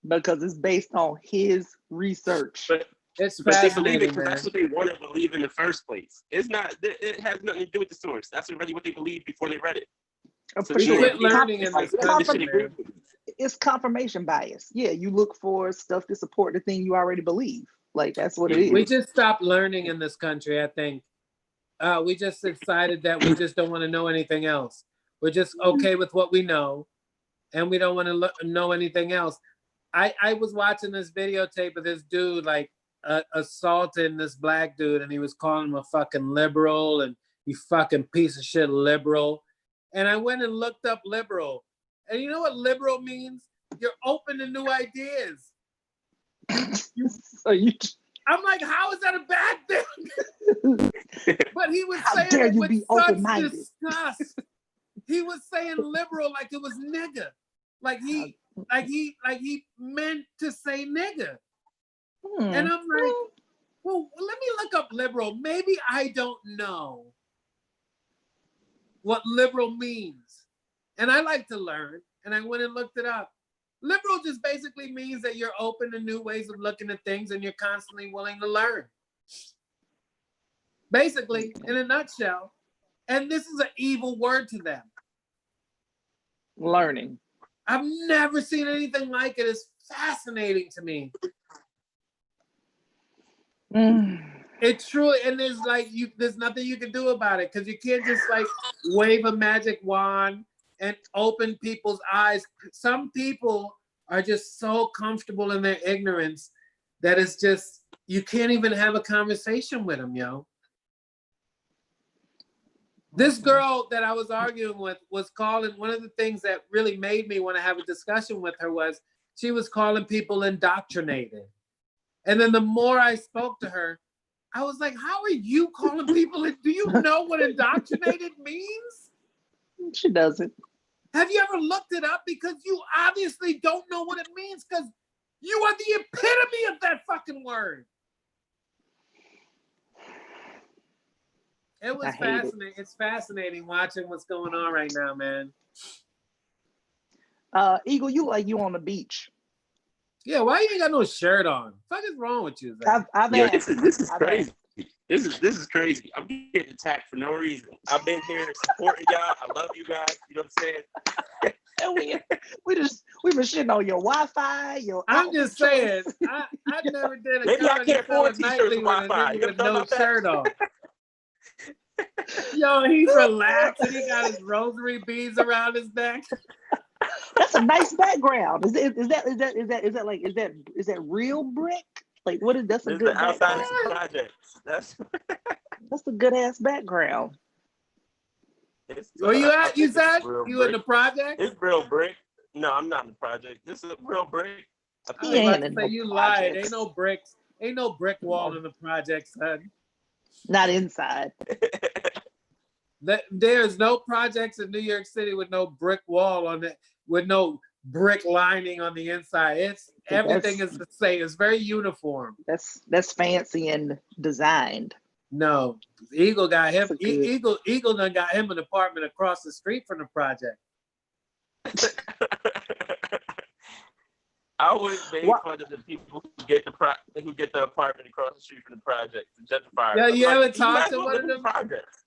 Because it's based on his research. It's But they believe it fascinating, because man. that's what they want to believe in the first place. It's not. It has nothing to do with the source. That's already what they believed before they read it. So We sure. quit learning in this country, man. It's confirmation bias. Yeah, you look for stuff to support the thing you already believe. Like, that's what it is. We just stopped learning in this country, I think. We just decided that we just don't want to know anything else. We're just okay with what we know, and we don't want to know anything else. I was watching this videotape of this dude like assaulting this black dude, and he was calling him a fucking liberal and you fucking piece of shit liberal. And I went and looked up liberal, and you know what liberal means? You're open to new ideas. I'm like, how is that a bad thing? But he was saying it with such disgust. He was saying liberal like it was nigga. Like he meant to say nigga. And I'm like, well, let me look up liberal. Maybe I don't know what liberal means. And I like to learn. And I went and looked it up. Liberal just basically means that you're open to new ways of looking at things and you're constantly willing to learn. Basically, in a nutshell. And this is an evil word to them. Learning. I've never seen anything like it. It's fascinating to me. It truly, and there's nothing you can do about it because you can't just like wave a magic wand and open people's eyes. Some people are just so comfortable in their ignorance that it's just, you can't even have a conversation with them, yo. This girl that I was arguing with was calling, one of the things that really made me want to have a discussion with her was she was calling people indoctrinated. And then the more I spoke to her, I was like, how are you calling people? Do you know what indoctrinated means? She doesn't. Have you ever looked it up? Because you obviously don't know what it means because you are the epitome of that fucking word. It was fascinating. It's fascinating watching what's going on right now, man. Eagle, you on the beach. Yeah, why you ain't got no shirt on? What is wrong with you? This is crazy. This is crazy. I'm getting attacked for no reason. I've been here supporting y'all. I love you guys. You know what I'm saying? we been shitting on your Wi-Fi. I'm just saying. I never did a maybe I can't afford t-shirts and Wi-Fi. With no shirt on. Yo, he's relaxing. He got his rosary beads around his neck. That's a nice background. Is that real brick? Like, what is that's a good outside project. That's a good ass background. Where you at? You said you in the project? It's real brick. No, I'm not in the project. This is a real brick. You lied. Ain't no bricks. Ain't no brick wall in the project, son. Not inside. There's no projects in New York City with no brick wall on it, with no brick lining on the inside. Everything is the same. It's very uniform. That's fancy and designed. No, Eagle got him. Eagle done got him an apartment across the street from the project. I always made fun of the people who get the apartment across the street from the project, the gentrifiers. Yeah, you ever talked to one of them? Projects.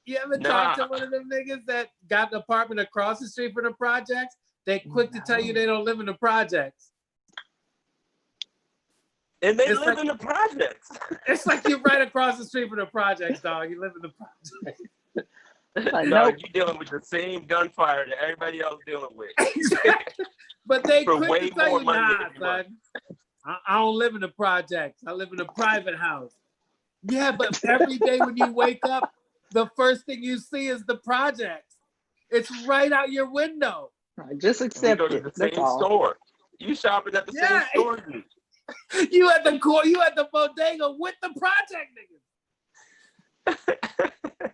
You ever talked to one of them niggas that got an apartment across the street from the projects? They quick to tell you they don't live in the projects. And they live in the projects. It's like you're right across the street from the projects, dog. You live in the projects. No, you're dealing with the same gunfire that everybody else dealing with. Exactly. But they quick to tell you, nah, son. I don't live in the projects. I live in a private house. Yeah, but every day when you wake up, the first thing you see is the projects. It's right out your window. Just accept it. You go to the same store. You shopping at the same store. You at the core. You at the bodega with the project niggas.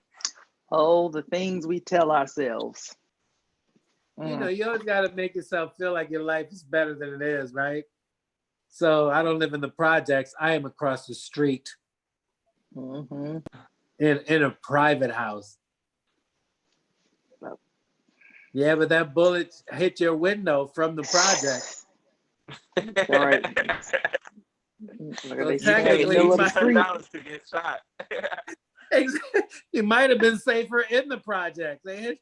Oh, the things we tell ourselves. You know, you always got to make yourself feel like your life is better than it is, right? So I don't live in the projects. I am across the street. Mm-hmm. In a private house. Yeah, but that bullet hit your window from the project. Right. So technically, you paid $10 to get shot. Exactly. You might have been safer in the project. They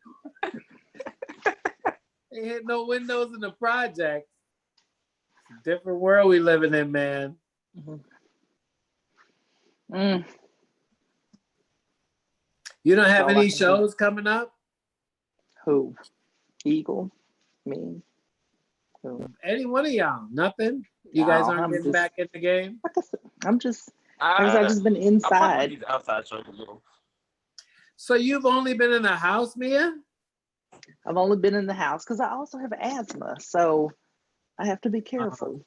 hit no windows in the project. It's a different world we living in, man. You don't have any shows coming up? Who? Eagle? Me? Who? Any one of y'all? Nothing? You guys aren't getting back in the game? Like I said, I've just been inside. These outside shows a little. So you've only been in the house, Mia? I've only been in the house because I also have asthma, so I have to be careful.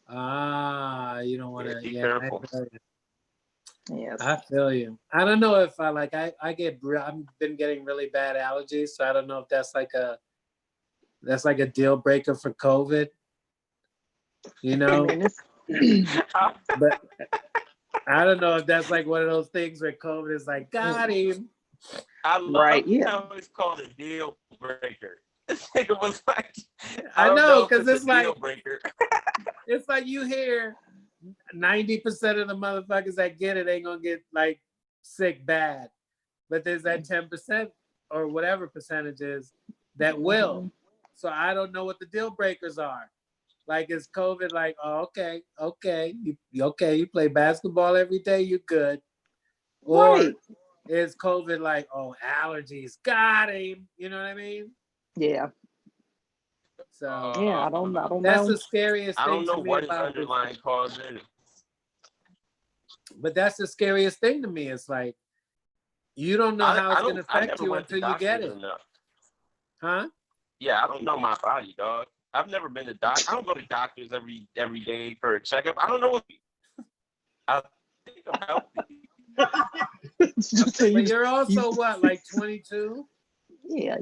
You don't want to be careful. Yes. I feel you. I don't know if I've been getting really bad allergies, so I don't know if that's like a deal breaker for COVID. You know? But I don't know if that's like one of those things where COVID is like, got him. I love how it's called a deal breaker. It was like, I know, because it's like deal breaker. It's like you hear 90% of the motherfuckers that get it ain't gonna get like sick bad, but there's that 10% or whatever percentage is that will. So I don't know what the deal breakers are. Like, is COVID like, oh, okay, you play basketball every day, you good, or is COVID like, oh, allergies, got him? You know what I mean? Yeah. So I don't know. That's the scariest thing. I don't know to me what is about underlying cause it. But that's the scariest thing to me. It's like you don't know how it's going to affect you until you get it. Huh? Yeah, I don't know my body, dog. I've never been to doctor. I don't go to doctors every day for a checkup. I don't know what. I think I'm healthy. But you're also what, like 22? Yeah,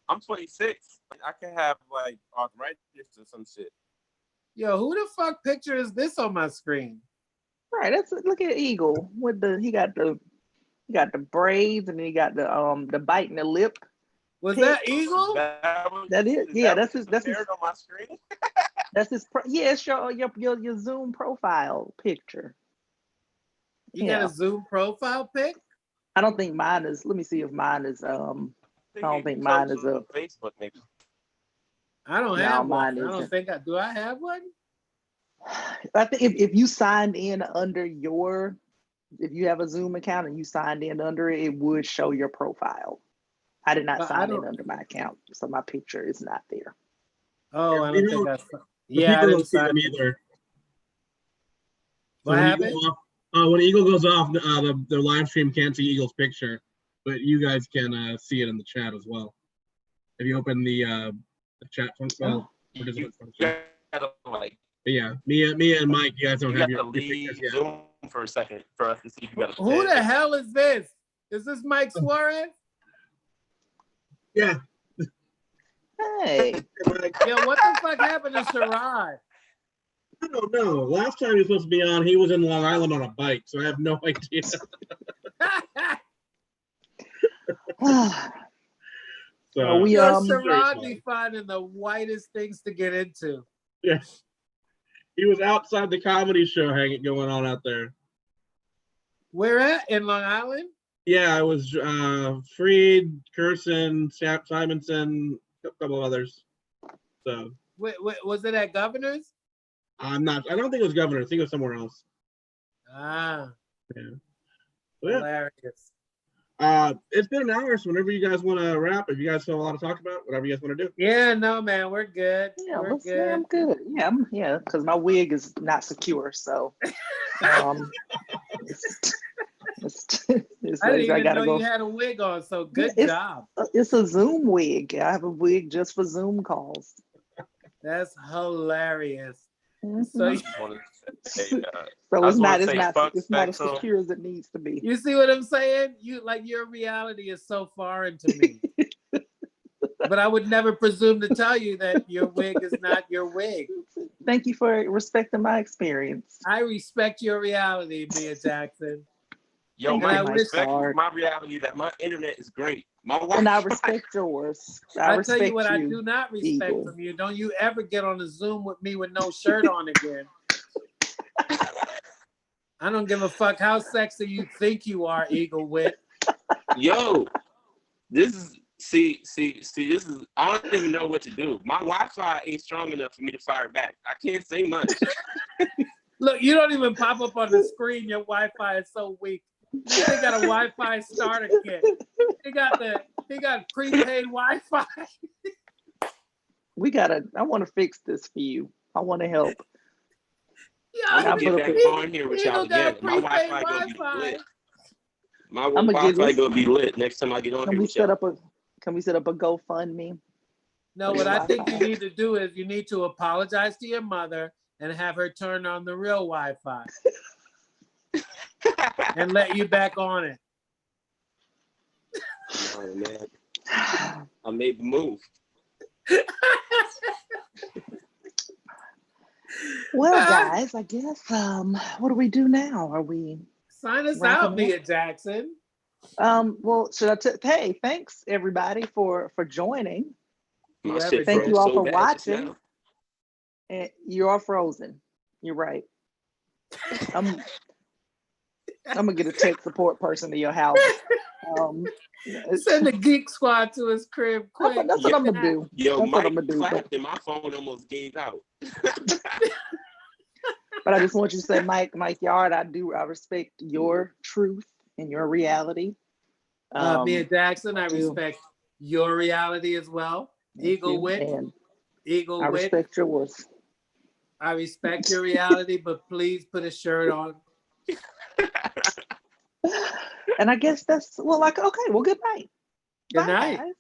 I'm 26. I can have like arthritis or some shit. Yo, who the fuck picture is this on my screen? Right, look at Eagle with he got the braids and then he got the bite in the lip. Was that Eagle? That is, yeah. That's his on my screen. That's his. It's your Zoom profile picture. You got a Zoom profile pic? I don't think mine is. Let me see if mine is. I don't think mine is up. Facebook, maybe. I don't have one. I don't think do I have one? I think if you signed in under if you have a Zoom account and you signed in under it, it would show your profile. I did not sign in under my account, so my picture is not there. Oh, I don't think I. Yeah, I didn't sign them either. What happened? When Eagle goes off, the live stream can't see Eagle's picture, but you guys can see it in the chat as well. If you open the chat function, yeah, Mia and Mike, you guys don't have your pictures yet. Zoom for a second for us to see if you got. Who the hell is this? Is this Mike Suarez? Yeah. Hey. Yo, what the fuck happened to Sherrod? I don't know. Last time he was supposed to be on, he was in Long Island on a bike, so I have no idea. So Sherrod be finding the whitest things to get into. Yeah. He was outside the comedy show going on out there. Where at? In Long Island? Yeah, it was Freed, Curson, Simonson, a couple of others. So wait, was it at Governor's? I don't think it was Governor's. I think it was somewhere else. Ah. Yeah. Hilarious. It's been an hour, so whenever you guys want to wrap, if you guys have a lot to talk about, whatever you guys want to do. Yeah, no, man, we're good. Yeah, we're good. I'm good. Yeah, because my wig is not secure, so I didn't even know you had a wig on, so good job. It's a Zoom wig. I have a wig just for Zoom calls. That's hilarious. Mm-hmm. So it's not as secure as it needs to be. You see what I'm saying? Your reality is so foreign to me. But I would never presume to tell you that your wig is not your wig. Thank you for respecting my experience. I respect your reality, Mia Jackson. Yo, I respect my reality that my internet is great. And I respect yours. I tell you what I do not respect from you. Don't you ever get on a Zoom with me with no shirt on again. I don't give a fuck how sexy you think you are, Eagle Wit. Yo, this is see. This is. I don't even know what to do. My Wi-Fi ain't strong enough for me to fire back. I can't say much. Look, you don't even pop up on the screen. Your Wi-Fi is so weak. They got a Wi-Fi starter kit. They got prepaid Wi-Fi. I want to fix this for you. I want to help. I'm gonna get back on here with y'all again. My Wi-Fi gonna be lit. My Wi-Fi gonna be lit next time I get on here with y'all. Can we set up a GoFundMe? No, what I think you need to do is you need to apologize to your mother and have her turn on the real Wi-Fi and let you back on it. Oh, man. I made the move. Well, guys, I guess what do we do now? Are we sign us out, Mia Jackson? Well, hey, thanks everybody for joining. Thank you all for watching. And you are frozen. You're right. I'm gonna get a tech support person to your house. Send the Geek Squad to his crib quick. That's what I'm gonna do. Yo, Mike clapped and my phone almost gave out. But I just want you to say, Mike Yard, I respect your truth and your reality. Mia Jackson, I respect your reality as well. Eagle Wit. I respect yours. I respect your reality, but please put a shirt on. And I guess that's okay. Well, good night. Good night. Guys.